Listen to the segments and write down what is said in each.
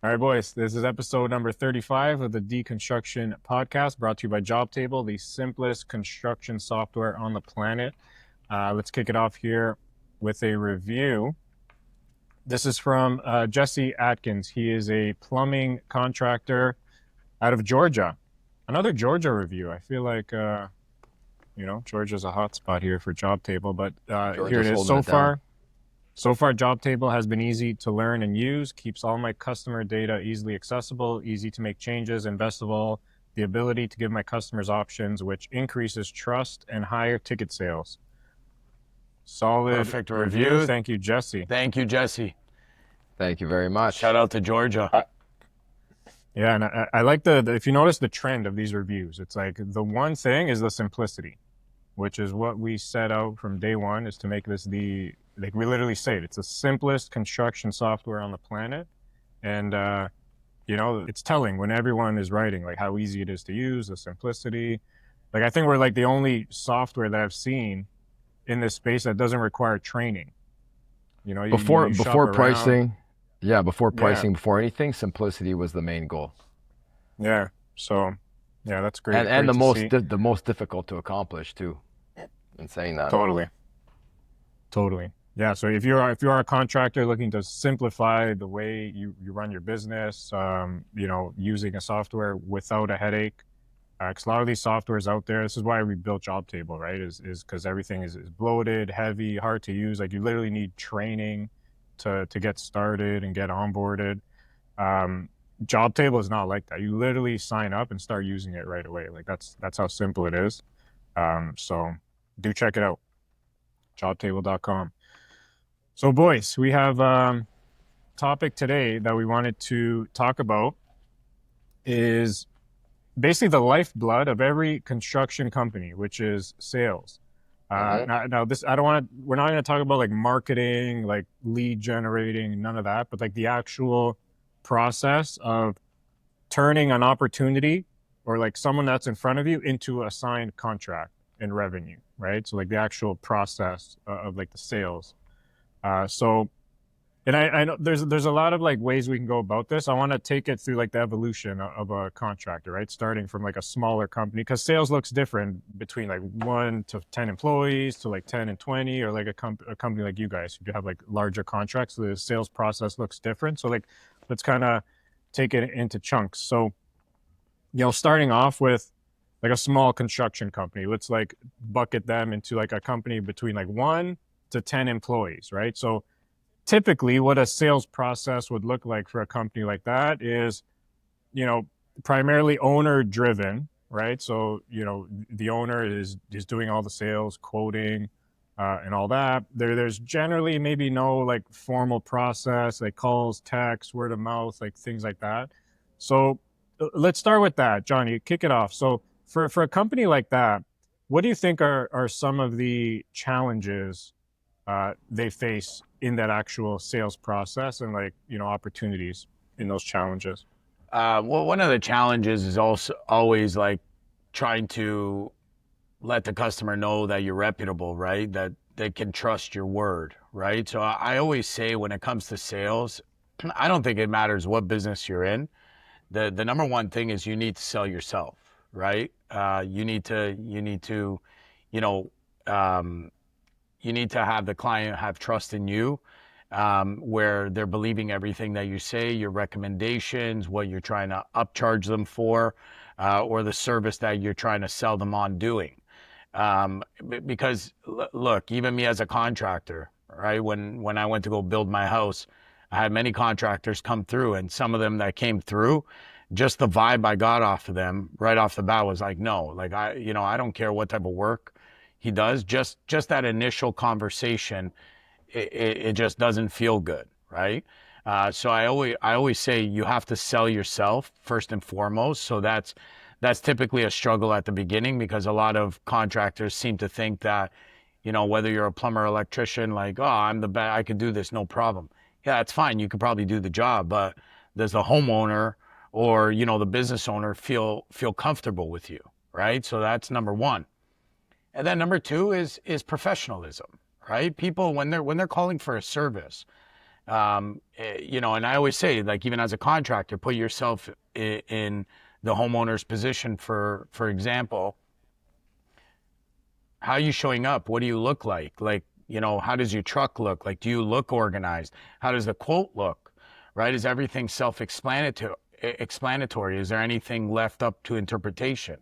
All right, boys, this is episode number 35 of the Deconstruction Podcast, brought to you by Jobtable, the simplest construction software on the planet. Let's kick it off here with a review. This is from Jesse Atkins. He is a plumbing contractor out of Georgia. Another Georgia review. I feel like, Georgia's a hot spot here for Jobtable, but here it Georgia's is. holding So it down. far, Jobtable has been easy to learn and use, keeps all my customer data easily accessible, easy to make changes, and best of all, the ability to give my customers options, which increases trust and higher ticket sales. Solid Perfect review. review. Thank you, Jesse. Thank you, Jesse. Thank you very much. Shout out to Georgia. Yeah, and I like the if you notice the trend of these reviews, it's like the one thing is the simplicity, which is what we set out from day one, is to make this like we literally say it's the simplest construction software on the planet. And, it's telling when everyone is writing, like how easy it is to use, the simplicity. Like, I think we're like the only software that I've seen in this space that doesn't require training. Before You shop before around. pricing, before Yeah. pricing, before anything, simplicity was the main goal, Yeah. So, yeah, that's great. and Great the to most see. the most difficult to accomplish too. In saying that, Totally. Yeah. So if you're a contractor looking to simplify the way you run your business, using a software without a headache, because a lot of these softwares out there, this is why we built Jobtable, right? Is because everything is bloated, heavy, hard to use. Like, you literally need training to get started and get onboarded. Jobtable is not like that. You literally sign up and start using it right away. Like, that's how simple it is. So do check it out. Jobtable.com. So, boys, we have topic today that we wanted to talk about is basically the lifeblood of every construction company, which is sales. Now this, we're not going to talk about like marketing, like lead generating, none of that, but like the actual process of turning an opportunity or like someone that's in front of you into a signed contract and revenue, right? So like the actual process of like the sales. And I know there's a lot of like ways we can go about this. I want to take it through like the evolution of a contractor, right? Starting from like a smaller company, because sales looks different between like 1 to 10 employees to like 10 and 20, or like a company like you guys who have like larger contracts. So the sales process looks different. So like, let's kind of take it into chunks. So, starting off with like a small construction company, let's like bucket them into like a company between like 1 to 10 employees, right? So typically what a sales process would look like for a company like that is, primarily owner driven, right? So, the owner is doing all the sales, quoting, and all that. There's generally maybe no like formal process, like calls, texts, word of mouth, like things like that. So let's start with that. Johnny, kick it off. So for a company like that, what do you think are some of the challenges they face in that actual sales process, and like, opportunities in those challenges? Well, one of the challenges is also always like trying to let the customer know that you're reputable, right? That they can trust your word, right? So I always say when it comes to sales, I don't think it matters what business you're in. The number one thing is you need to sell yourself, right? You need to, you know, um, you need to have the client have trust in you, where they're believing everything that you say, your recommendations, what you're trying to upcharge them for, or the service that you're trying to sell them on doing. Because look, even me as a contractor, right? When I went to go build my house, I had many contractors come through, and some of them that came through, just the vibe I got off of them right off the bat was like, no, like I don't care what type of work he does. Just that initial conversation, it just doesn't feel good, right? So I always say you have to sell yourself first and foremost. So that's typically a struggle at the beginning, because a lot of contractors seem to think that, whether you're a plumber or electrician, like, oh, I'm the best, I could do this, no problem. Yeah, it's fine. You could probably do the job, but does the homeowner or, the business owner feel comfortable with you, right? So that's number one. And then number two is professionalism, right? People, when they're calling for a service, You know, and I always say, like, even as a contractor, put yourself in the homeowner's position. For example, how are you showing up? What do you look like? Like, you know, how does your truck look? Like, do you look organized? How does the quote look? Right? Is everything self-explanatory? Is there anything left up to interpretation?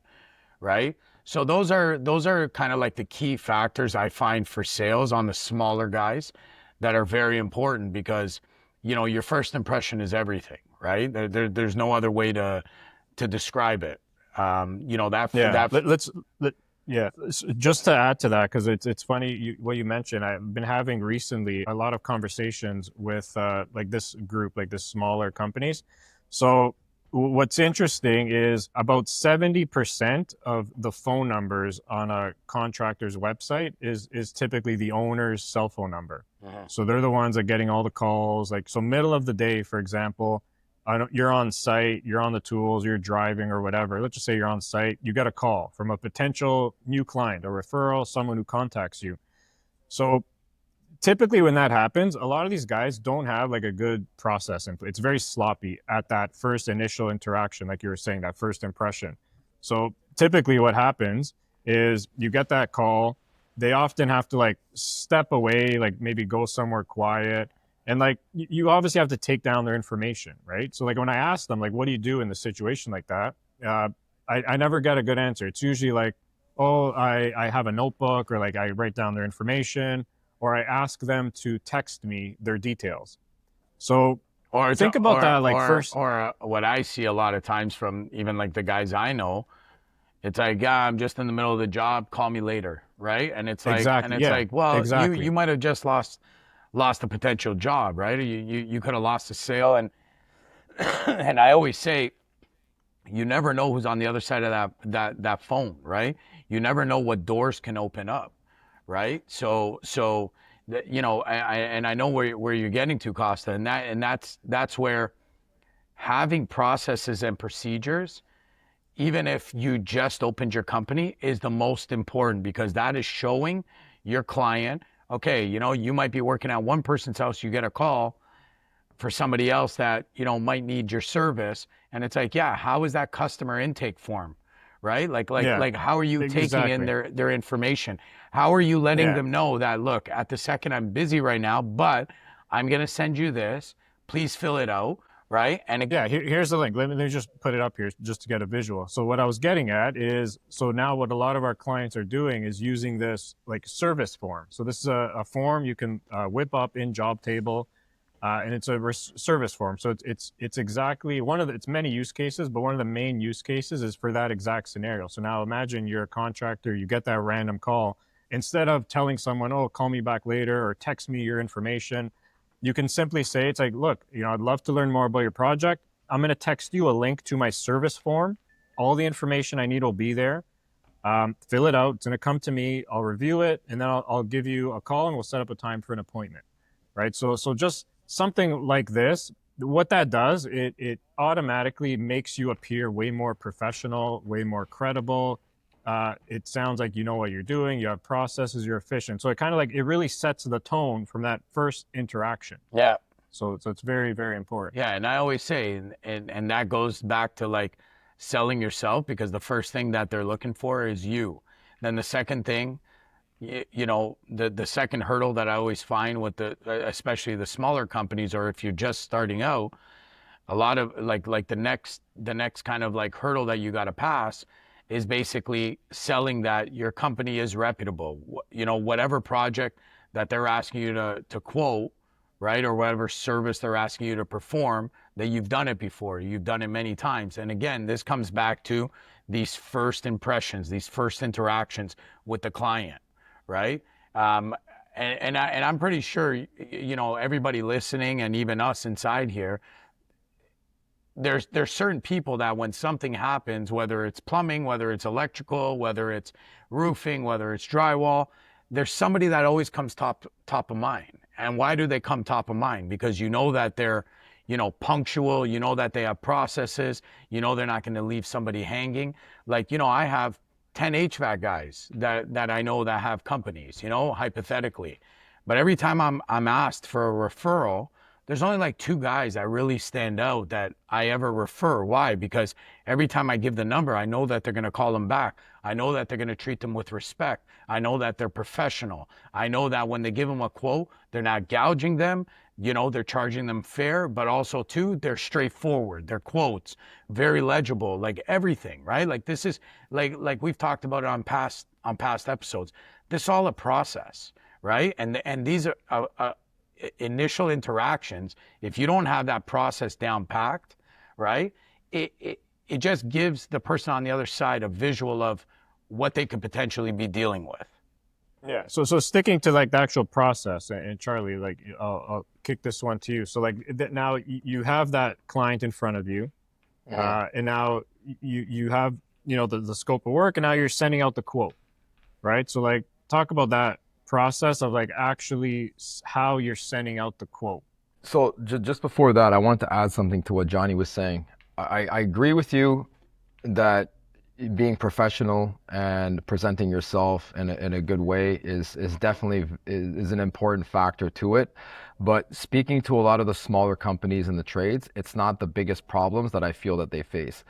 Right? So those are kind of like the key factors I find for sales on the smaller guys that are very important, because, you know, your first impression is everything, right? There's no other way to describe it. You know, Yeah, just to add to that, because it's funny what you mentioned. I've been having recently a lot of conversations with like this group, like this smaller companies. So what's interesting is about 70% of the phone numbers on a contractor's website is typically the owner's cell phone number. So they're the ones that are getting all the calls. Like, so middle of the day, for example, you're on site, you're on the tools, you're driving or whatever. Let's just say you're on site, you get a call from a potential new client, a referral, someone who contacts you. So typically when that happens, a lot of these guys don't have like a good process. It's very sloppy at that first initial interaction, like you were saying, that first impression. So typically what happens is you get that call. They often have to like step away, like maybe go somewhere quiet. And like you obviously have to take down their information, right? So like when I ask them, like, what do you do in the situation like that? I never get a good answer. It's usually like, oh, I have a notebook, or like I write down their information, or I ask them to text me their details. So Or think about that, like first. or what I see a lot of times from even like the guys I know, it's like, yeah, I'm just in the middle of the job, call me later, right? And it's like, Exactly, yeah, like, well, exactly. you might have just lost a potential job, right? You could have lost a sale, and and I always say, you never know who's on the other side of that phone, right? You never know what doors can open up, right? So you know, I know where you're getting to, Costa, and that's where having processes and procedures, even if you just opened your company, is the most important, because that is showing your client, okay, you know, you might be working at one person's house, you get a call for somebody else that, you know, might need your service. And it's like, yeah, how is that customer intake form? Right? Like how are you taking in their information? How are you letting them know that, look, at the second, I'm busy right now, but I'm going to send you this. Please fill it out. Right? And again, here's the link. Let me just put it up here just to get a visual. So what I was getting at is, so now what a lot of our clients are doing is using this like service form. So this is a form you can whip up in Jobtable, and it's a service form. So it's exactly it's many use cases, but one of the main use cases is for that exact scenario. So now imagine you're a contractor, you get that random call. Instead of telling someone, oh, call me back later or text me your information, you can simply say, it's like, look, you know, I'd love to learn more about your project. I'm going to text you a link to my service form. All the information I need will be there. Fill it out. It's going to come to me. I'll review it, and then I'll give you a call, and we'll set up a time for an appointment. Right? So just something like this, what that does, it automatically makes you appear way more professional, way more credible. It sounds like you know what you're doing, you have processes, you're efficient. So it kind of like, it really sets the tone from that first interaction. Yeah. So it's very, very important. Yeah, and I always say, and that goes back to like selling yourself, because the first thing that they're looking for is you. Then the second thing, you know, the second hurdle that I always find with especially the smaller companies, or if you're just starting out, a lot of like the next kind of like hurdle that you got to pass is basically selling that your company is reputable. You know, whatever project that they're asking you to quote, right, or whatever service they're asking you to perform, that you've done it before, you've done it many times. And again, this comes back to these first impressions, these first interactions with the client, right? And I'm pretty sure, you know, everybody listening, and even us inside here, there's certain people that when something happens, whether it's plumbing, whether it's electrical, whether it's roofing, whether it's drywall, there's somebody that always comes top of mind. And why do they come top of mind? Because you know that they're, you know, punctual, you know that they have processes, you know they're not going to leave somebody hanging. Like, you know, I have 10 HVAC guys that I know that have companies, you know, hypothetically. But every time I'm asked for a referral, there's only like 2 guys that really stand out that I ever refer. Why? Because every time I give the number, I know that they're going to call them back. I know that they're going to treat them with respect. I know that they're professional. I know that when they give them a quote, they're not gouging them. You know, they're charging them fair, but also too, they're straightforward. Their quotes, very legible, like everything, right? Like this is like we've talked about it on past episodes. This is all a process, right? And these are initial interactions. If you don't have that process down packed, right, it just gives the person on the other side a visual of what they could potentially be dealing with. Yeah. So sticking to like the actual process, and Charlie, like I'll kick this one to you. So like now you have that client in front of you, and now you have the scope of work, and now you're sending out the quote, right? So like talk about that process of like actually how you're sending out the quote. So just before that, I want to add something to what Johnny was saying. I agree with you that being professional and presenting yourself in a good way is definitely is an important factor to it. But speaking to a lot of the smaller companies in the trades, it's not the biggest problems that I feel that they face.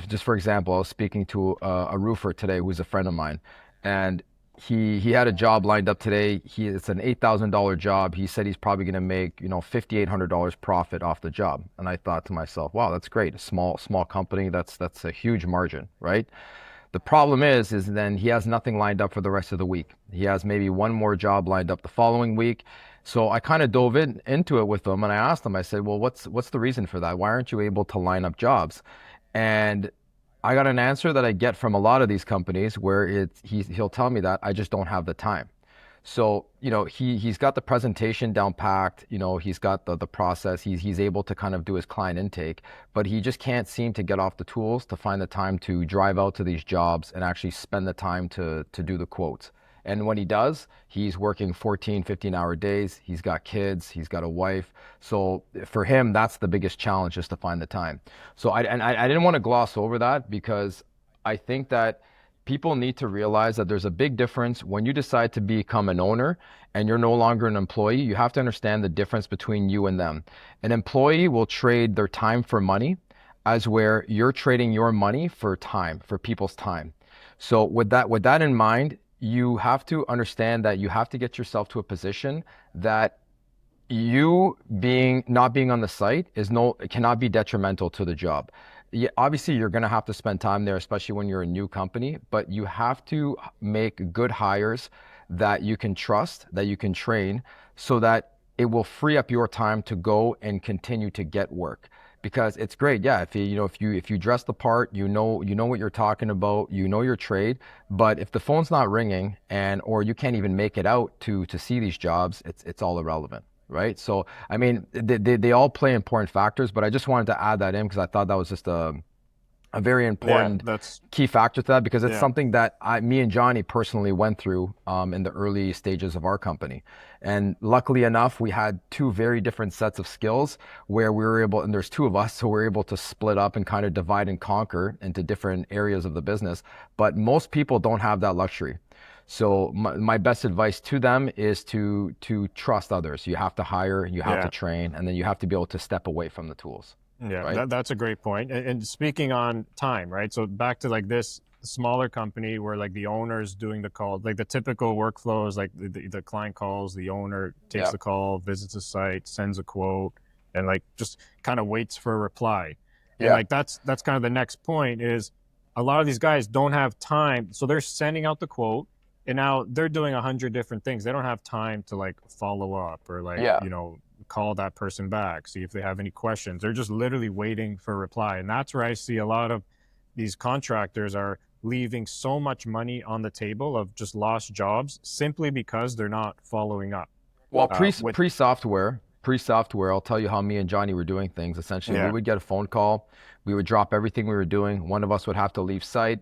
Just for example, I was speaking to a roofer today who's a friend of mine, and he had a job lined up today. It's an $8,000 job. He said he's probably going to make $5,800 profit off the job. And I thought to myself, wow, that's great. A small company. That's a huge margin, right? The problem is then he has nothing lined up for the rest of the week. He has maybe one more job lined up the following week. So I kind of dove into it with him, and I asked him. I said, well, what's the reason for that? Why aren't you able to line up jobs? And I got an answer that I get from a lot of these companies where he'll tell me that I just don't have the time. So, he's got the presentation down packed, he's got the process, he's able to kind of do his client intake, but he just can't seem to get off the tools to find the time to drive out to these jobs and actually spend the time to do the quotes. And when he does, he's working 14, 15-hour days. He's got kids. He's got a wife. So for him, that's the biggest challenge, just to find the time. So I didn't want to gloss over that, because I think that people need to realize that there's a big difference when you decide to become an owner and you're no longer an employee. You have to understand the difference between you and them. An employee will trade their time for money, as where you're trading your money for time, for people's time. So with that in mind, you have to understand that you have to get yourself to a position that you not being on the site cannot be detrimental to the job. Yeah, obviously you're going to have to spend time there, especially when you're a new company, but you have to make good hires that you can trust, that you can train, so that it will free up your time to go and continue to get work. Because it's great, yeah. If you dress the part, you know what you're talking about, your trade. But if the phone's not ringing or you can't even make it out to see these jobs, it's all irrelevant, right? So I mean, they all play important factors, but I just wanted to add that in because I thought that was just a very important key factor to that, because it's something that me and Johnny personally went through in the early stages of our company. And luckily enough, we had 2 very different sets of skills where we were able, and there's 2 of us, so we're able to split up and kind of divide and conquer into different areas of the business. But most people don't have that luxury. So my best advice to them is to trust others. You have to hire, you have to train, and then you have to be able to step away from the tools. Yeah, right? That's a great point. And speaking on time, right? So back to like this smaller company where like the owner's doing the call, like the typical workflow is like the client calls, the owner takes the call, visits the site, sends a quote, and like just kind of waits for a reply. And like that's kind of the next point is a lot of these guys don't have time. So they're sending out the quote and now they're doing 100 different things. They don't have time to like follow up or like, call that person back, see if they have any questions. They're just literally waiting for a reply. And that's where I see a lot of these contractors are leaving so much money on the table of just lost jobs simply because they're not following up. Well, pre-software, I'll tell you how me and Johnny were doing things. Essentially, we would get a phone call. We would drop everything we were doing. One of us would have to leave site.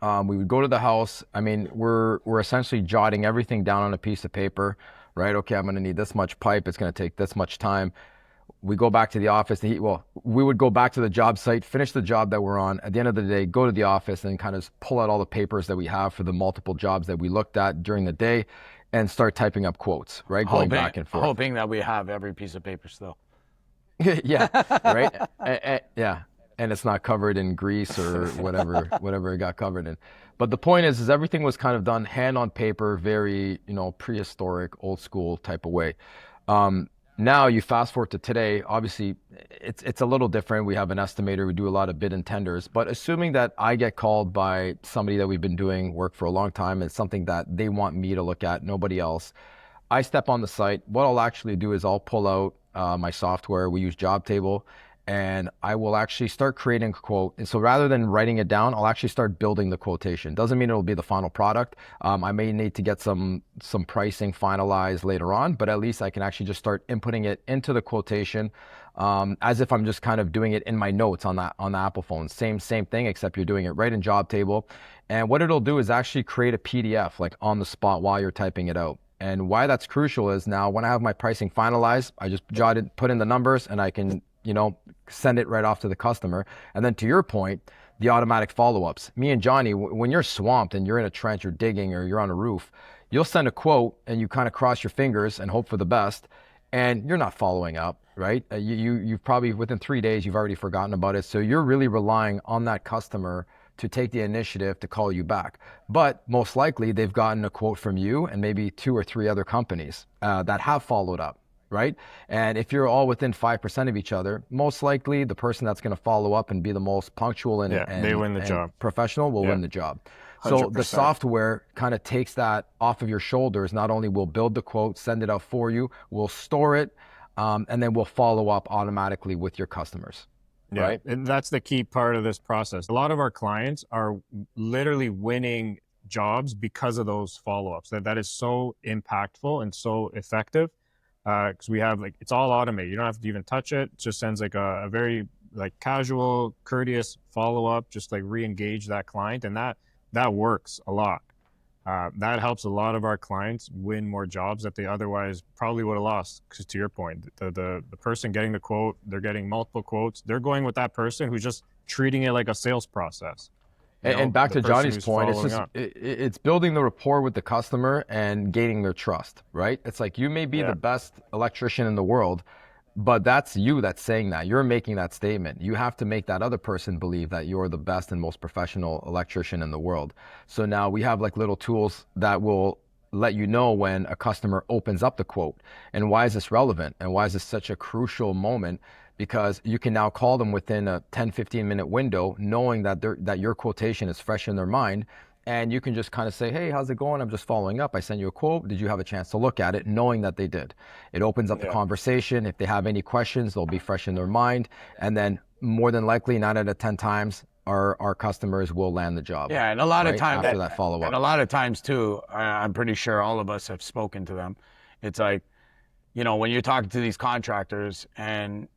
We would go to the house. I mean, we're essentially jotting everything down on a piece of paper. Right? Okay, I'm going to need this much pipe. It's going to take this much time. We go back to the office. We would go back to the job site, finish the job that we're on. At the end of the day, go to the office and kind of pull out all the papers that we have for the multiple jobs that we looked at during the day. and start typing up quotes, right? Going back and forth. Hoping that we have every piece of paper still. Yeah, right. Yeah, and it's not covered in grease or whatever it got covered in. But the point is everything was kind of done hand on paper, very prehistoric, old school type of way. Now you fast forward to today, obviously it's a little different. We have an estimator, we do a lot of bid and tenders, but assuming that I get called by somebody that we've been doing work for a long time, it's something that they want me to look at, nobody else. I step on the site. What I'll actually do is I'll pull out my software. We use Jobtable, and I will actually start creating a quote. And so rather than writing it down, I'll actually start building the quotation. Doesn't mean it'll be the final product. I may need to get some pricing finalized later on, but at least I can actually just start inputting it into the quotation as if I'm just kind of doing it in my notes on the Apple phone. Same thing, except you're doing it right in Jobtable. And what it'll do is actually create a PDF like on the spot while you're typing it out. And why that's crucial is now when I have my pricing finalized, I just put in the numbers, and I can send it right off to the customer. And then to your point, the automatic follow-ups. Me and Johnny, when you're swamped and you're in a trench or digging or you're on a roof, you'll send a quote and you kind of cross your fingers and hope for the best, and you're not following up, right? You've probably within 3 days, you've already forgotten about it. So you're really relying on that customer to take the initiative to call you back. But most likely they've gotten a quote from you and maybe 2 or 3 other companies that have followed up, right? And if you're all within 5% of each other, most likely the person that's going to follow up and be the most punctual and they win the job. Professional will win the job. So 100%. the software kind of takes that off of your shoulders. Not only will build the quote, send it out for you, we'll store it, and then we'll follow up automatically with your customers. Yeah, right? And that's the key part of this process. A lot of our clients are literally winning jobs because of those follow-ups. That is so impactful and so effective because we have it's all automated. You don't have to even touch it. It just sends a very casual, courteous follow-up, just re-engage that client, and that works a lot. That helps a lot of our clients win more jobs that they otherwise probably would have lost. Because to your point, the person getting the quote, they're getting multiple quotes. They're going with that person who's just treating it like a sales process. And back to Johnny's point, it's building the rapport with the customer and gaining their trust, right? It's like you may be the best electrician in the world, but that's you that's saying that. You're making that statement. You have to make that other person believe that you're the best and most professional electrician in the world. So now we have little tools that will let you know when a customer opens up the quote. And why is this relevant? And why is this such a crucial moment? Because you can now call them within a 10-15 minute window, knowing that your quotation is fresh in their mind. And you can just kind of say, hey, how's it going? I'm just following up. I sent you a quote. Did you have a chance to look at it? Knowing that they did. It opens up the conversation. If they have any questions, they'll be fresh in their mind. And then more than likely, 9 out of 10 times, our customers will land the job. Yeah, and a lot of times after that follow-up. And a lot of times too, I'm pretty sure all of us have spoken to them. It's like, when you're talking to these contractors and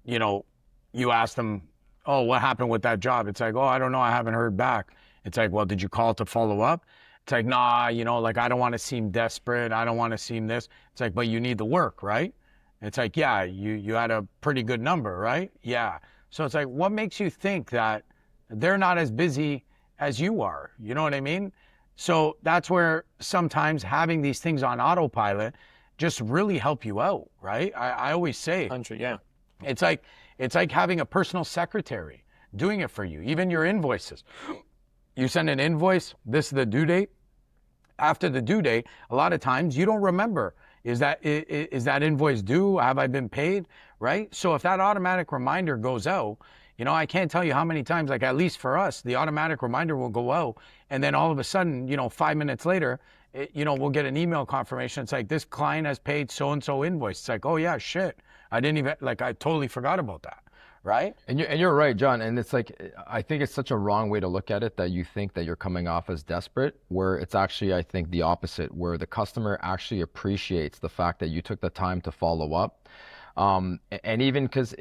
you ask them, oh, what happened with that job? It's like, oh, I don't know. I haven't heard back. It's like, well, did you call to follow up? It's like, nah, I don't want to seem desperate. I don't want to seem this. It's like, but you need the work, right? It's like, yeah, you had a pretty good number, right? Yeah. So it's like, what makes you think that they're not as busy as you are? You know what I mean? So that's where sometimes having these things on autopilot just really help you out, right? I always say, 100, yeah. It's like having a personal secretary doing it for you. Even your invoices. You send an invoice, this is the due date. After the due date, a lot of times you don't remember, is that invoice due? Have I been paid? Right? So if that automatic reminder goes out, I can't tell you how many times, at least for us, the automatic reminder will go out. And then all of a sudden, 5 minutes later, we'll get an email confirmation. It's like, this client has paid so-and-so invoice. It's like, oh yeah, shit. I didn't even, I totally forgot about that. Right? And you're right, John. And it's like, I think it's such a wrong way to look at it that you think that you're coming off as desperate, where it's actually, I think, the opposite, where the customer actually appreciates the fact that you took the time to follow up. And even because,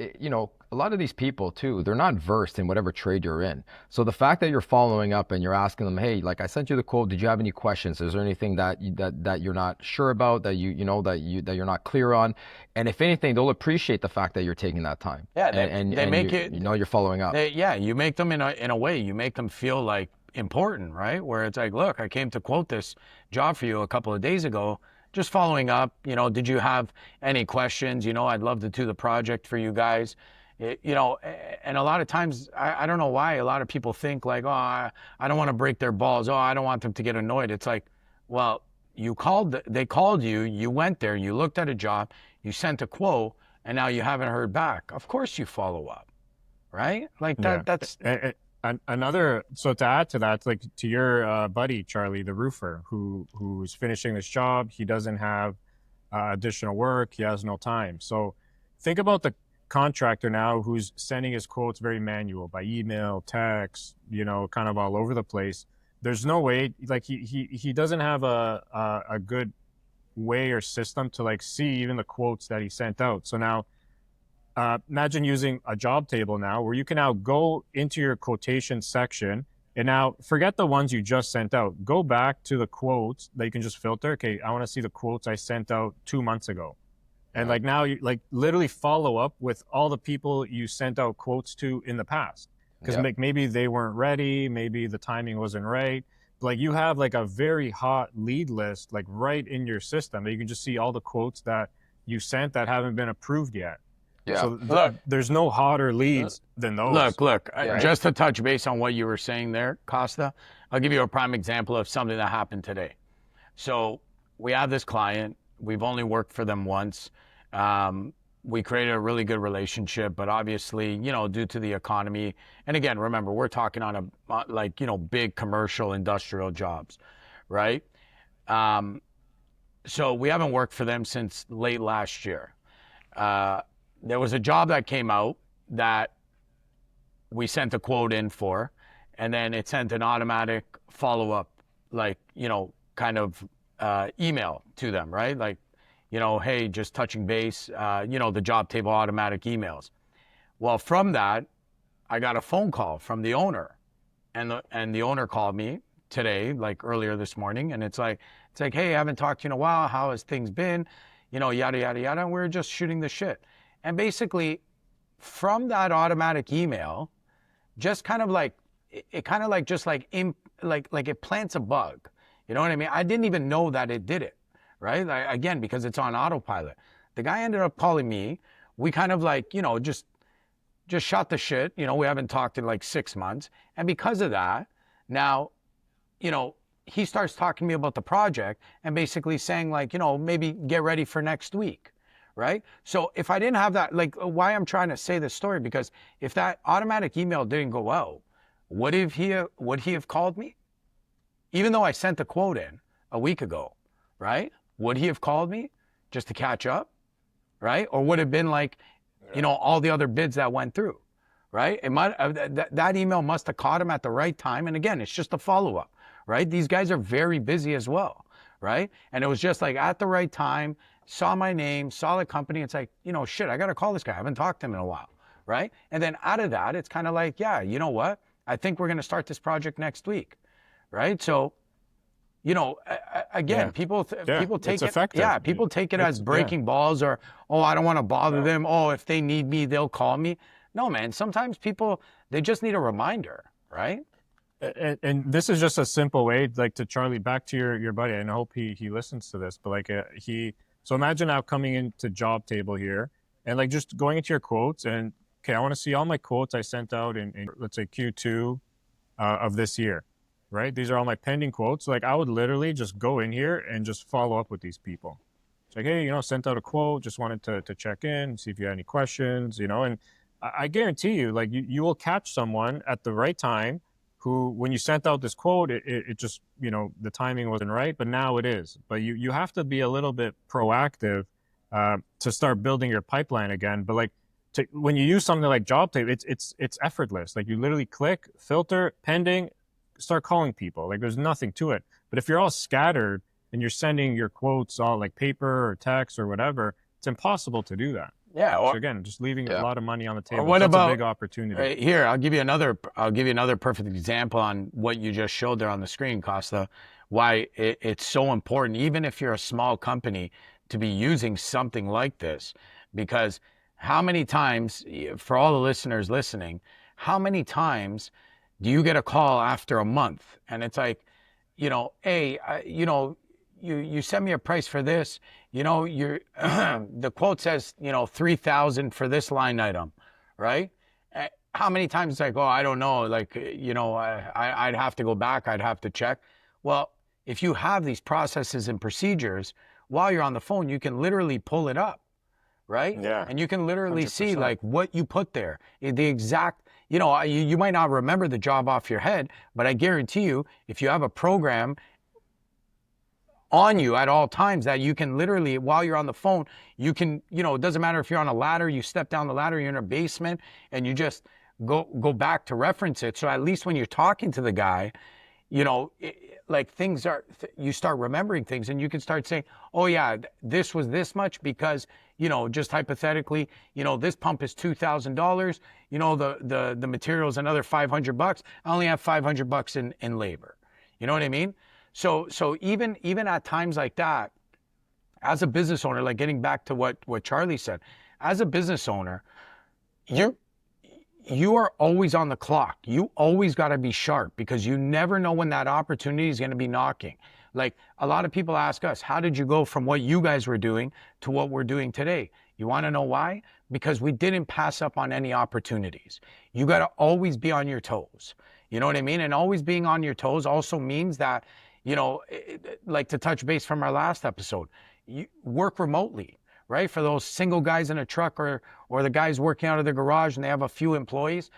a lot of these people too, they're not versed in whatever trade you're in. So the fact that you're following up and you're asking them, hey, I sent you the quote, did you have any questions? Is there anything that you're not sure about, that you're not clear on? And if anything, they'll appreciate the fact that you're taking that time. Yeah, and they make it. You're following up. You make them in a way. You make them feel like important, right? Where it's like, look, I came to quote this job for you a couple of days ago. Just following up, did you have any questions? I'd love to do the project for you guys. And a lot of times, I don't know why a lot of people think like, oh, I don't want to break their balls. Oh, I don't want them to get annoyed. It's like, well, they called you, you went there, you looked at a job, you sent a quote, and now you haven't heard back. Of course you follow up, right? Like that's another. So to add to that, like to your buddy Charlie, the roofer, who's finishing this job, he doesn't have additional work, he has no time. So think about the contractor now who's sending his quotes very manual by email, text, kind of all over the place. There's no way, like he doesn't have a good way or system to like see even the quotes that he sent out. So now imagine using a Jobtable now where you can now go into your quotation section and now forget the ones you just sent out. Go back to the quotes that you can just filter. Okay, I want to see the quotes I sent out 2 months ago. And like now you like literally follow up with all the people you sent out quotes to in the past. Because like maybe they weren't ready, maybe the timing wasn't right. But like you have like a very hot lead list like right in your system that you can just see all the quotes that you sent that haven't been approved yet. Yeah. So there's no hotter leads than those. Look, just to touch base on what you were saying there, Costa, I'll give you a prime example of something that happened today. So we have this client. We've only worked for them once. We created a really good relationship, but obviously, due to the economy, and again, remember, we're talking on big commercial industrial jobs, right? So we haven't worked for them since late last year. There was a job that came out that we sent a quote in for, and then it sent an automatic follow-up, email to them, right? Like, hey, just touching base, the Jobtable automatic emails. Well, from that, I got a phone call from the owner, and the owner called me today, like earlier this morning, and it's like, hey, I haven't talked to you in a while. How has things been? Yada, yada, yada. And we're just shooting the shit. And basically, from that automatic email, just kind of like, it kind of like, just like it plants a bug. You know what I mean? I didn't even know that it did it. Right? Again, because it's on autopilot. The guy ended up calling me. We kind of like, just shot the shit. We haven't talked in like 6 months. And because of that, now, he starts talking to me about the project and basically saying like, maybe get ready for next week. Right? So if I didn't have that, like why I'm trying to say this story, because if that automatic email didn't go out, would he have called me? Even though I sent the quote in a week ago, right? Would he have called me just to catch up, right? Or would it have been like, all the other bids that went through, right? It might that email must have caught him at the right time. And again, it's just a follow-up, right? These guys are very busy as well, right? And it was just like at the right time, saw my name, saw the company. It's like, shit, I got to call this guy. I haven't talked to him in a while, right? And then out of that, it's kind of like, yeah, you know what? I think we're going to start this project next week, right? So, again, people take it. Effective. Yeah, people take it as breaking balls, or I don't want to bother them. Oh, if they need me, they'll call me. No, man. Sometimes people, they just need a reminder, right? And this is just a simple way, like to Charlie, back to your buddy. And I hope he listens to this. But like so imagine now coming into Jobtable here and like just going into your quotes and okay, I want to see all my quotes I sent out in let's say Q2 of this year. Right? These are all my pending quotes. Like I would literally just go in here and just follow up with these people. It's like, hey, sent out a quote, just wanted to check in, see if you had any questions, and I guarantee you, like you will catch someone at the right time who, when you sent out this quote, it just, the timing wasn't right, but now it is. But you have to be a little bit proactive to start building your pipeline again. But like when you use something like Jobtable, it's effortless. Like you literally click, filter, pending, start calling people. Like there's nothing to it. But if you're all scattered and you're sending your quotes all like paper or text or whatever, it's impossible to do that. Yeah. So again, just leaving a lot of money on the table. What That's about a big opportunity? Here, I'll give you another perfect example on what you just showed there on the screen, Costa. Why it's so important, even if you're a small company, to be using something like this. Because how many times, for all the listeners listening, how many times Do you get a call after a month? And it's like, hey, you send me a price for this, you're the quote says, 3,000 for this line item, right? How many times it's like, oh, I don't know, like, I'd have to go back, I'd have to check. Well, if you have these processes and procedures, while you're on the phone, you can literally pull it up, right? Yeah. And you can literally 100%. see like what you put there, the exact, you might not remember the job off your head, but I guarantee you, if you have a program on you at all times that you can literally, while you're on the phone, you can, it doesn't matter if you're on a ladder, you step down the ladder, you're in a basement, and you just go back to reference it. So at least when you're talking to the guy, like things are, you start remembering things, and you can start saying, oh yeah, this was this much because, just hypothetically, this pump is $2,000, the material's another $500. I only have $500 in labor. You know what I mean? So even at times like that, as a business owner, like getting back to what Charlie said, as a business owner, you are always on the clock. You always got to be sharp, because you never know when that opportunity is going to be knocking. Like a lot of people ask us, how did you go from what you guys were doing to what we're doing today? You want to know why? Because we didn't pass up on any opportunities. You got to always be on your toes. You know what I mean? And always being on your toes also means that, like to touch base from our last episode, you work remotely, right? For those single guys in a truck or the guys working out of their garage and they have a few employees,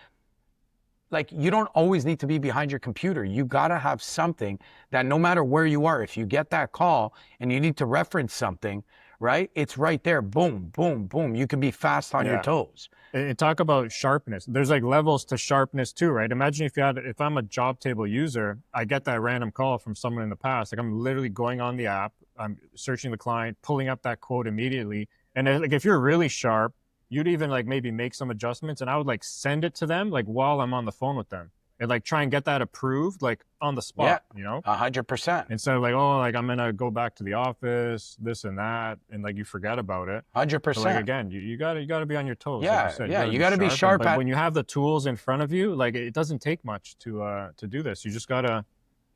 like you don't always need to be behind your computer. You got to have something that no matter where you are, if you get that call and you need to reference something, right? It's right there. Boom, boom, boom. You can be fast on your toes. And talk about sharpness. There's like levels to sharpness too, right? Imagine if I'm a Jobtable user, I get that random call from someone in the past. Like I'm literally going on the app, I'm searching the client, pulling up that quote immediately. And like if you're really sharp, you'd even like maybe make some adjustments, and I would like send it to them like while I'm on the phone with them, and like try and get that approved like on the spot, 100%. Instead of like, oh, like I'm gonna go back to the office, this and that, and like you forget about it. 100%. So, like again, you gotta be on your toes. Yeah, like you gotta be sharp. But when you have the tools in front of you, like it doesn't take much to do this. You just gotta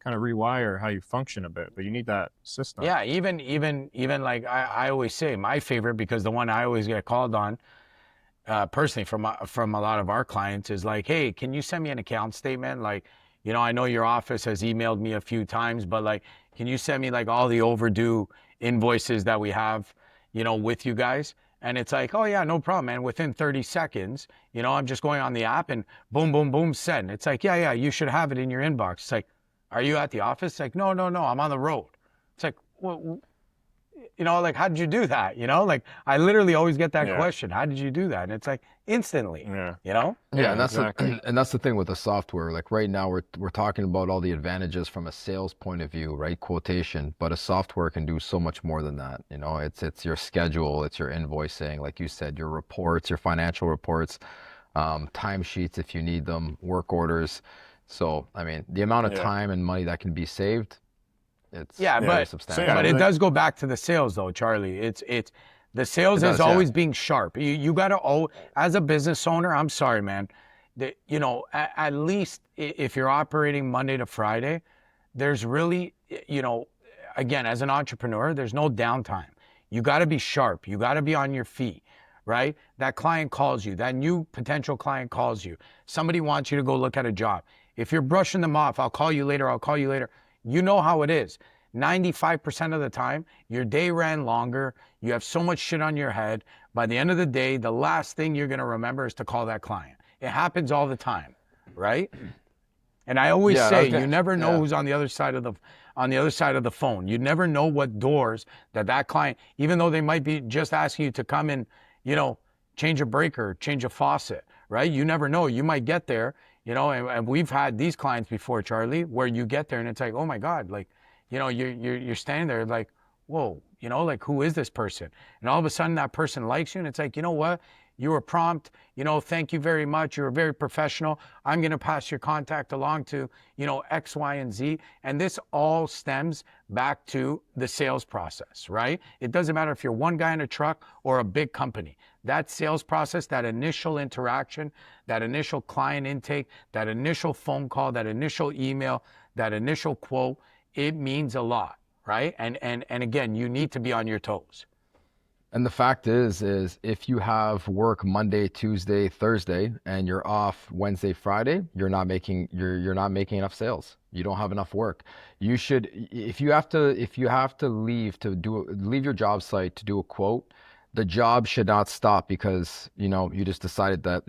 kind of rewire how you function a bit, but you need that system. Yeah, even like I always say, my favorite, because the one I always get called on, personally from a lot of our clients, is like, hey, can you send me an account statement? Like, I know your office has emailed me a few times, but like, can you send me like all the overdue invoices that we have, with you guys? And it's like, oh yeah, no problem, man. Within 30 seconds, I'm just going on the app and boom, boom, boom, send. It's like, yeah, you should have it in your inbox. It's like, are you at the office? It's like, no, I'm on the road. It's like, well, like, how did you do that? Like, I literally always get that question. How did you do that? And it's like instantly, Yeah, and that's exactly. And that's the thing with the software. Like right now, we're talking about all the advantages from a sales point of view, right? Quotation, but a software can do so much more than that. It's your schedule, it's your invoicing, like you said, your reports, your financial reports, timesheets if you need them, work orders. So, I mean, the amount of time and money that can be saved, it's very substantial. But it does go back to the sales though, Charlie. It's the sales is always being sharp. You got to, as a business owner, I'm sorry, man, at least if you're operating Monday to Friday, there's really, again, as an entrepreneur, there's no downtime. You got to be sharp. You got to be on your feet, right? That client calls you, that new potential client calls you. Somebody wants you to go look at a job. If you're brushing them off, I'll call you later. You know how it is. 95% of the time, your day ran longer. You have so much shit on your head. By the end of the day, the last thing you're going to remember is to call that client. It happens all the time, right? And I always say, you never know who's on the other side of the phone. You never know what doors that client, even though they might be just asking you to come and, change a breaker, change a faucet, right? You never know. You might get there. And we've had these clients before, Charlie, where you get there and it's like, oh my God, like, you're standing there like, whoa, like, who is this person? And all of a sudden that person likes you, and it's like, you know what? You were prompt, thank you very much. You were very professional. I'm going to pass your contact along to, X, Y, and Z. And this all stems back to the sales process, right? It doesn't matter if you're one guy in a truck or a big company. That sales process, that initial interaction, that initial client intake, that initial phone call, that initial email, that initial quote, it means a lot, right? And again, you need to be on your toes. And the fact is if you have work Monday, Tuesday, Thursday, and you're off Wednesday, Friday, you're not making enough sales. You don't have enough work. You should, if you have to leave your job site to do a quote, the job should not stop because, you just decided that,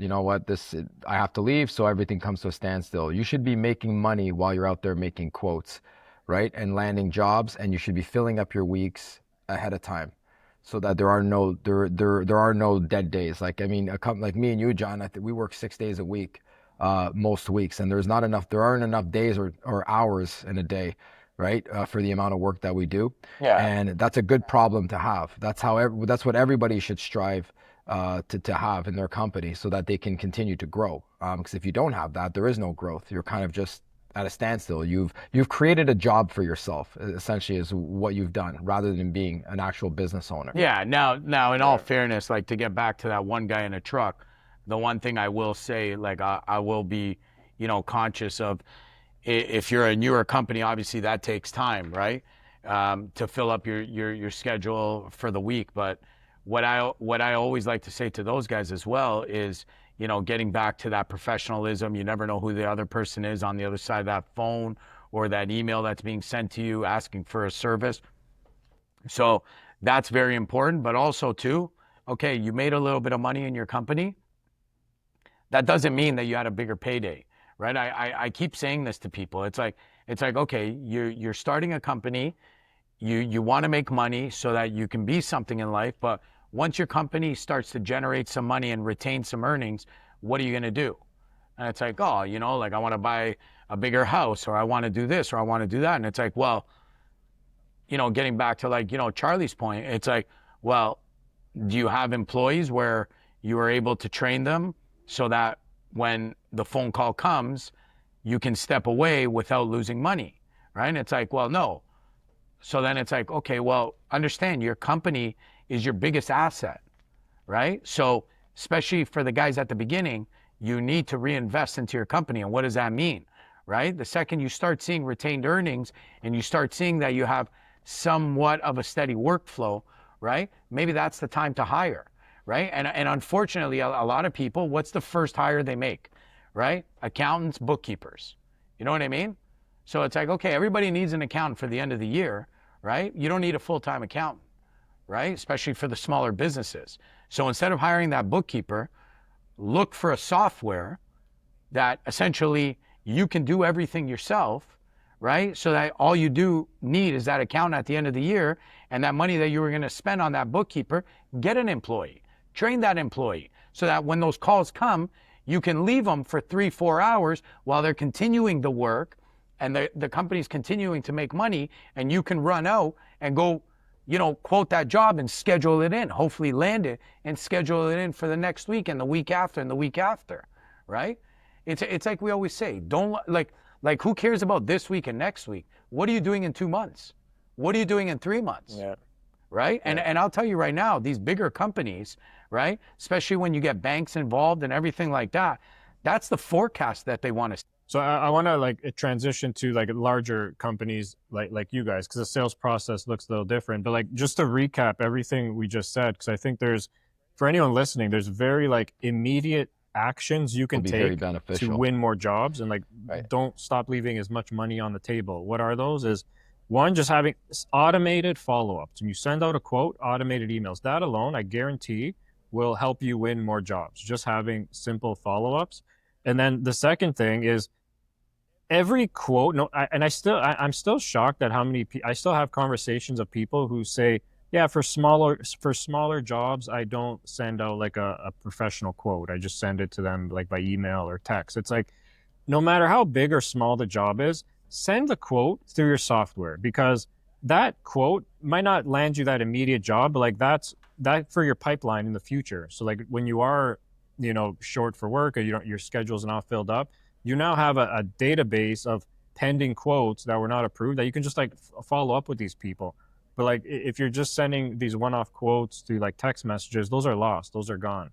I have to leave, so everything comes to a standstill. You should be making money while you're out there making quotes, right? And landing jobs, and you should be filling up your weeks ahead of time, so that there are no dead days. Like, like me and you, John, I think we work 6 days a week, most weeks, and there aren't enough days or hours in a day, right? For the amount of work that we do. Yeah. And that's a good problem to have. That's what everybody should strive to have in their company, so that they can continue to grow. Because if you don't have that, there is no growth. You're kind of just at a standstill. You've created a job for yourself, essentially, is what you've done, rather than being an actual business owner. Yeah. Now, in all fairness, like, to get back to that one guy in a truck, the one thing I will say, like, I will be, conscious of, if you're a newer company, obviously that takes time, right? To fill up your schedule for the week. But what I always like to say to those guys as well is, getting back to that professionalism. You never know who the other person is on the other side of that phone or that email that's being sent to you asking for a service. So that's very important. But also too, okay, you made a little bit of money in your company. That doesn't mean that you had a bigger payday, right? I keep saying this to people. It's like, okay, you're starting a company. You want to make money so that you can be something in life. But once your company starts to generate some money and retain some earnings, what are you going to do? And it's like, oh, like, I want to buy a bigger house, or I want to do this, or I want to do that. And it's like, well, getting back to, like, Charlie's point, it's like, well, do you have employees where you are able to train them so that when the phone call comes, you can step away without losing money, right? And it's like, well, no. So then it's like, okay, well, understand your company is your biggest asset, right? So especially for the guys at the beginning, you need to reinvest into your company. And what does that mean, right? The second you start seeing retained earnings and you start seeing that you have somewhat of a steady workflow, right? Maybe that's the time to hire, right? And unfortunately, a lot of people, what's the first hire they make, right? Accountants, bookkeepers. You know what I mean? So it's like, okay, everybody needs an accountant for the end of the year, right? You don't need a full-time accountant, right? Especially for the smaller businesses. So instead of hiring that bookkeeper, look for a software that essentially you can do everything yourself, right? So that all you need is that accountant at the end of the year, and that money that you were going to spend on that bookkeeper, get an employee, train that employee, so that when those calls come, you can leave them for 3-4 hours while they're continuing the work and the company's continuing to make money, and you can run out and go, quote that job and schedule it in, hopefully land it and schedule it in for the next week and the week after and the week after, right? It's like we always say, don't, like who cares about this week and next week? What are you doing in 2 months? What are you doing in 3 months? Yeah. Right? Yeah. And I'll tell you right now, these bigger companies, right? Especially when you get banks involved and everything like that, that's the forecast that they want to. So I want to transition to larger companies like you guys, because the sales process looks a little different. But just to recap everything we just said, because I think for anyone listening, there's very immediate actions you can take to win more jobs, and right. Don't stop leaving as much money on the table. What are those? Is one, just having automated follow-ups. When you send out a quote, automated emails. That alone, I guarantee, will help you win more jobs. Just having simple follow-ups. And then the second thing is, every quote, I'm still shocked at how many I still have conversations of people who say, yeah, for smaller jobs, I don't send out a professional quote. I just send it to them by email or text. It's like, no matter how big or small the job is, send the quote through your software, because that quote might not land you that immediate job, but that's that for your pipeline in the future. So like when you are, short for work, or your schedule's not filled up, you now have a database of pending quotes that were not approved that you can just like follow up with these people. But like if you're just sending these one-off quotes through like text messages, those are lost, those are gone.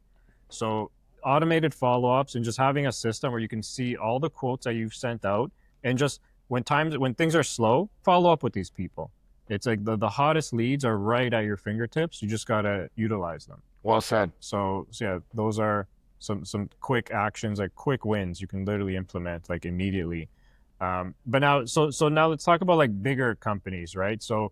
So automated follow-ups and just having a system where you can see all the quotes that you've sent out, and just when things are slow, follow up with these people. It's like the hottest leads are right at your fingertips. You just got to utilize them. Well said. So yeah, those are some quick actions, like quick wins you can literally implement like immediately. But now, so now let's talk about like bigger companies, right? So,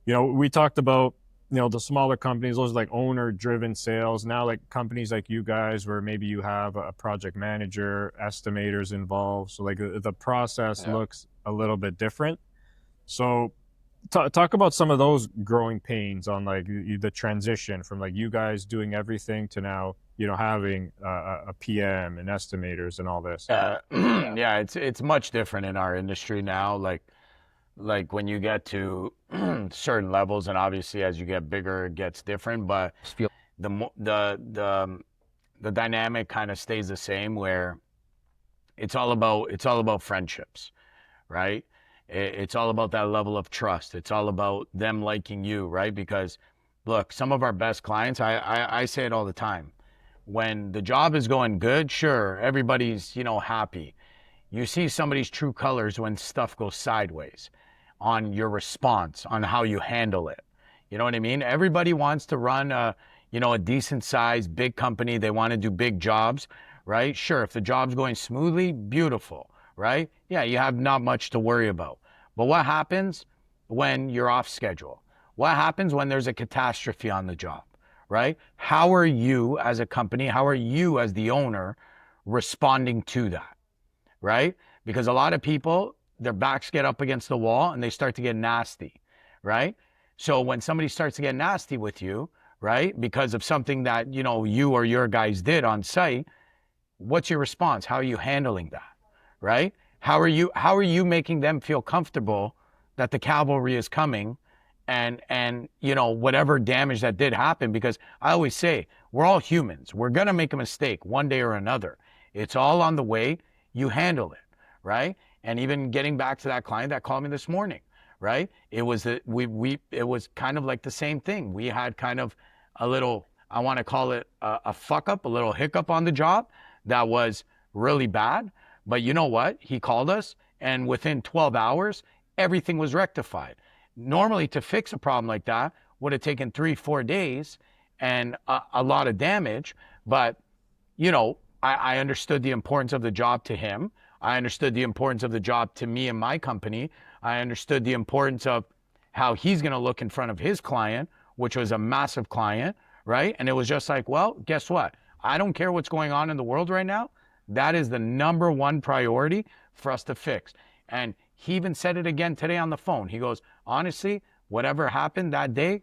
we talked about, the smaller companies, those are like owner driven sales. Now like companies like you guys, where maybe you have a project manager, estimators involved. So like the process looks a little bit different. So talk about some of those growing pains on like the transition from like you guys doing everything to now, having a PM and estimators and all this. Yeah, it's much different in our industry now. Like when you get to certain levels, and obviously as you get bigger, it gets different. But the dynamic kind of stays the same, where it's all about friendships, right? It's all about that level of trust. It's all about them liking you, right? Because look, some of our best clients, I say it all the time. When the job is going good, sure, everybody's, happy. You see somebody's true colors when stuff goes sideways, on your response, on how you handle it. You know what I mean? Everybody wants to run a decent sized, big company. They want to do big jobs, right? Sure, if the job's going smoothly, beautiful, right? Yeah, you have not much to worry about. But what happens when you're off schedule? What happens when there's a catastrophe on the job, right? How are you as a company, how are you as the owner responding to that, right? Because a lot of people, their backs get up against the wall and they start to get nasty, right? So when somebody starts to get nasty with you, right, because of something that, you or your guys did on site, what's your response? How are you handling that, right? How are you making them feel comfortable that the cavalry is coming and whatever damage that did happen? Because I always say, we're all humans. We're going to make a mistake one day or another. It's all on the way you handle it, right? And even getting back to that client that called me this morning, right? It was it was kind of like the same thing. We had kind of a little, I want to call it a fuck up, a little hiccup on the job that was really bad. But you know what? He called us, and within 12 hours, everything was rectified. Normally, to fix a problem like that would have taken 3-4 days and a lot of damage. But, I understood the importance of the job to him. I understood the importance of the job to me and my company. I understood the importance of how he's going to look in front of his client, which was a massive client, right? And it was just like, well, guess what? I don't care what's going on in the world right now. That is the number one priority for us to fix. And he even said it again today on the phone. He goes, honestly, whatever happened that day,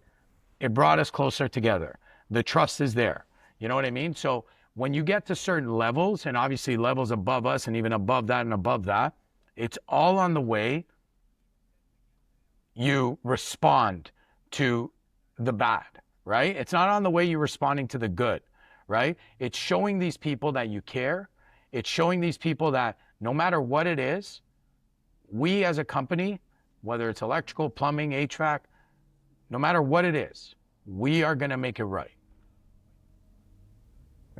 it brought us closer together. The trust is there. You know what I mean? So when you get to certain levels, and obviously levels above us and even above that and above that, it's all on the way you respond to the bad, right? It's not on the way you're responding to the good, right? It's showing these people that you care. It's showing these people that no matter what it is, we as a company, whether it's electrical, plumbing, HVAC, no matter what it is, we are going to make it right.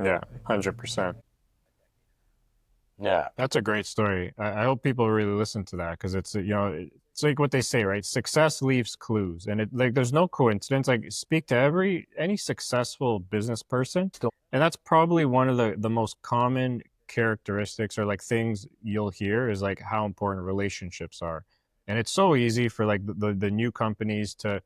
Yeah, 100%. Yeah. That's a great story. I hope people really listen to that, because it's, it's like what they say, right? Success leaves clues, and there's no coincidence. Like, speak to any successful business person, and that's probably one of the most common characteristics or like things you'll hear is like how important relationships are. And it's so easy for like the new companies to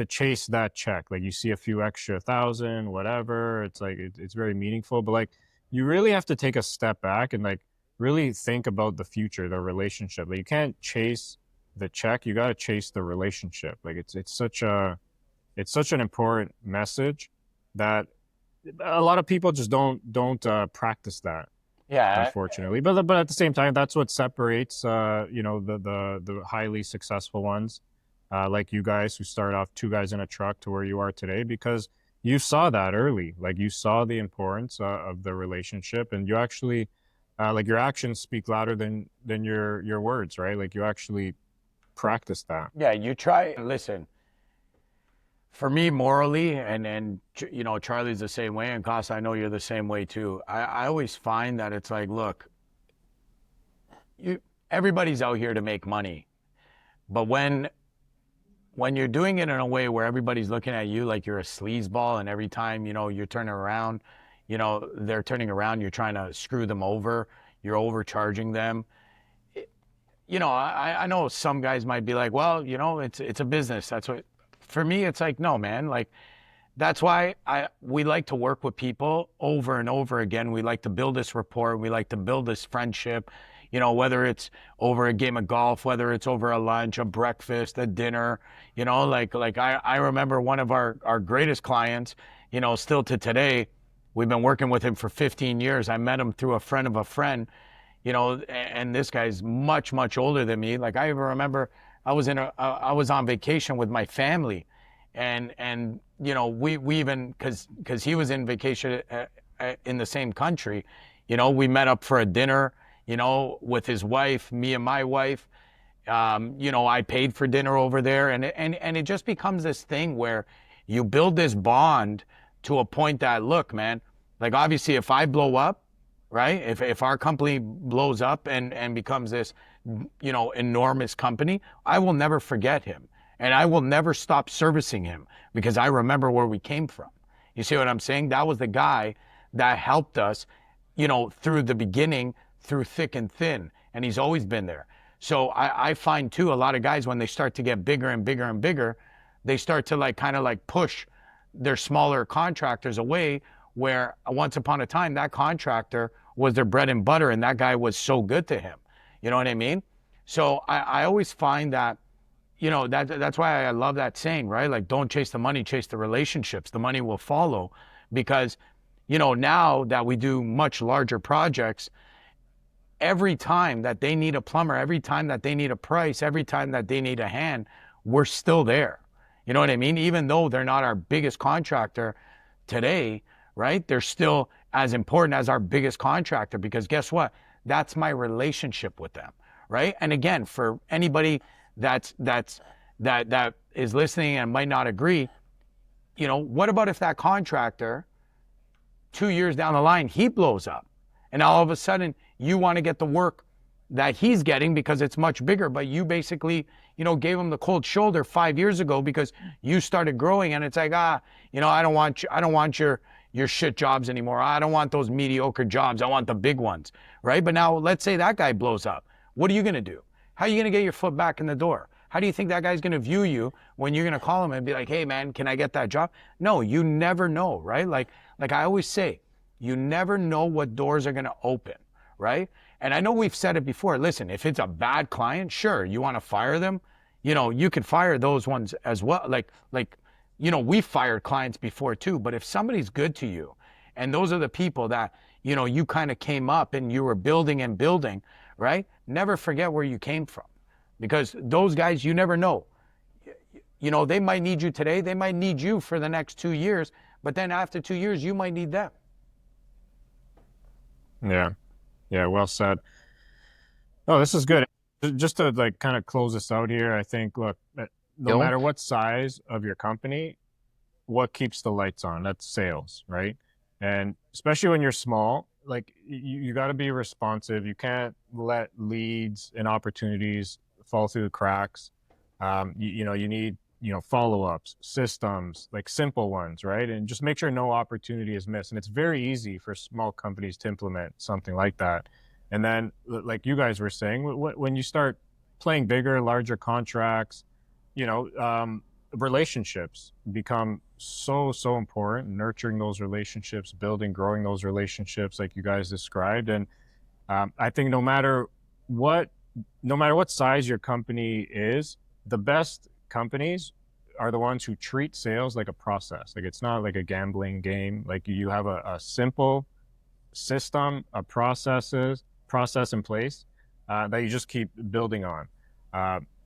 chase that check. Like, you see a few extra thousand, whatever. It's like it's very meaningful, but like you really have to take a step back and like really think about the future, the relationship. Like, you can't chase the check, you got to chase the relationship. Like, it's such an important message that a lot of people just don't practice that. Yeah. Unfortunately, but at the same time, that's what separates the highly successful ones, like you guys who start off 2 guys in a truck to where you are today, because you saw that early. Like you saw the importance of the relationship, and you actually, like your actions speak louder than your words, right? Like you actually practice that. Yeah, you try. Listen, for me, morally, and you know, Charlie's the same way, and Costa, I know you're the same way too. I always find that it's like, look, you everybody's out here to make money, but when you're doing it in a way where everybody's looking at you like you're a sleazeball, and every time, you know, you're turning around, you know, they're turning around, you're trying to screw them over, you're overcharging them. You know, I know some guys might be like, well, you know, it's a business. That's what, for me, it's like, no, man, like, that's why we like to work with people over and over again. We like to build this rapport. We like to build this friendship, you know, whether it's over a game of golf, whether it's over a lunch, a breakfast, a dinner, you know, like I remember one of our greatest clients, you know, still to today, we've been working with him for 15 years. I met him through a friend of a friend, you know, and this guy's much, much older than me. Like I even remember I was on vacation with my family, and you know, we even, cause he was in vacation in the same country, you know, we met up for a dinner, you know, with his wife, me and my wife. You know, I paid for dinner over there, and it just becomes this thing where you build this bond to a point that, look, man, like obviously if I blow up, right? If our company blows up and becomes this, you know, enormous company, I will never forget him. And I will never stop servicing him because I remember where we came from. You see what I'm saying? That was the guy that helped us, you know, through the beginning, through thick and thin. And he's always been there. So I find too, a lot of guys, when they start to get bigger and bigger and bigger, they start to like kind of like push their smaller contractors away, where once upon a time that contractor was their bread and butter and that guy was so good to him. You know what I mean? So I always find that, you know, that's why I love that saying, right? Like, don't chase the money, chase the relationships. The money will follow. Because, you know, now that we do much larger projects, every time that they need a plumber, every time that they need a price, every time that they need a hand, we're still there. You know what I mean? Even though they're not our biggest contractor today, right? They're still as important as our biggest contractor, because guess what? That's my relationship with them, right? And again, for anybody that is listening and might not agree, you know, what about if that contractor 2 years down the line, he blows up, and all of a sudden you want to get the work that he's getting because it's much bigger, but you basically, you know, gave him the cold shoulder 5 years ago because you started growing, and it's like, you know, I don't want your shit jobs anymore. I don't want those mediocre jobs. I want the big ones, right? But now let's say that guy blows up. What are you going to do? How are you going to get your foot back in the door? How do you think that guy's going to view you when you're going to call him and be like, hey man, can I get that job? No, you never know, right? Like I always say, you never know what doors are going to open, right? And I know we've said it before. Listen, if it's a bad client, sure, you want to fire them. You know, you could fire those ones as well. Like, you know, we fired clients before too, but if somebody's good to you, and those are the people that, you know, you kind of came up and you were building and building, right? Never forget where you came from, because those guys, you never know. You know, they might need you today. They might need you for the next 2 years, but then after 2 years, you might need them. Yeah. Yeah. Well said. Oh, this is good. Just to like kind of close this out here, I think, look, no matter what size of your company, what keeps the lights on? That's sales, right? And especially when you're small, like you got to be responsive. You can't let leads and opportunities fall through the cracks. You know, you need, you know, follow-ups, systems, like simple ones, right? And just make sure no opportunity is missed. And it's very easy for small companies to implement something like that. And then, like you guys were saying, when you start playing bigger, larger contracts, you know, relationships become so important. Nurturing those relationships, building, growing those relationships, like you guys described. And I think no matter what size your company is, the best companies are the ones who treat sales like a process. Like it's not like a gambling game. Like you have a simple system, process in place that you just keep building on.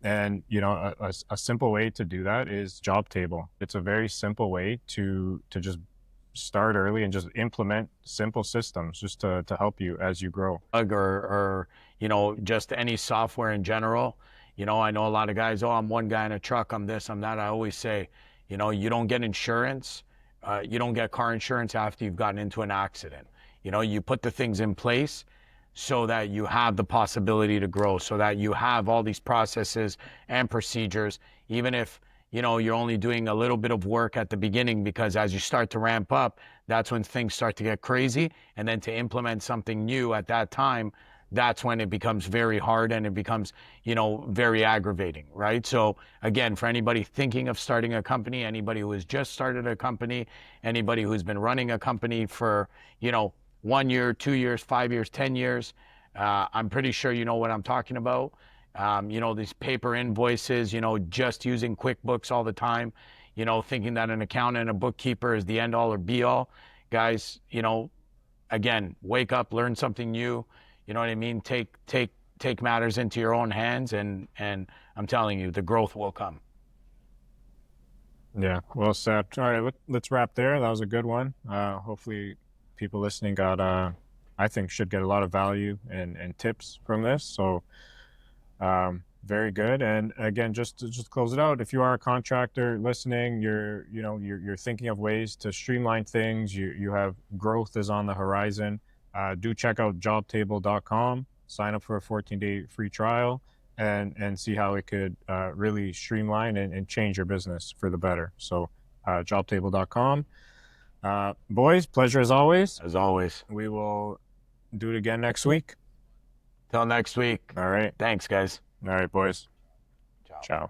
And a simple way to do that is Jobtable. It's a very simple way to just start early and just implement simple systems just to help you as you grow. Or just any software in general. I know a lot of guys, oh, I'm one guy in a truck, I'm this, I'm that. I always say, you don't get insurance, you don't get car insurance after you've gotten into an accident. You put the things in place so that you have the possibility to grow, so that you have all these processes and procedures, even if you're only doing a little bit of work at the beginning, because as you start to ramp up, that's when things start to get crazy. And then to implement something new at that time, that's when it becomes very hard and it becomes, very aggravating, right? So again, for anybody thinking of starting a company, anybody who has just started a company, anybody who's been running a company for, 1 year, 2 years, 5 years, 10 years, I'm pretty sure you know what I'm talking about. These paper invoices, just using QuickBooks all the time, thinking that an accountant and a bookkeeper is the end all or be all. Guys, again, wake up, learn something new. You know what I mean? Take matters into your own hands, and I'm telling you, the growth will come. Yeah, well said. All right, let's wrap there. That was a good one. Hopefully people listening I think should get a lot of value and tips from this. So very good. And again, just to close it out, if you are a contractor listening, you're thinking of ways to streamline things, you have growth is on the horizon, do check out jobtable.com, sign up for a 14-day free trial, and see how it could really streamline and change your business for the better. So jobtable.com. Boys, pleasure as always. As always. We will do it again next week. Till next week. All right. Thanks, guys. All right, boys. Ciao. Ciao.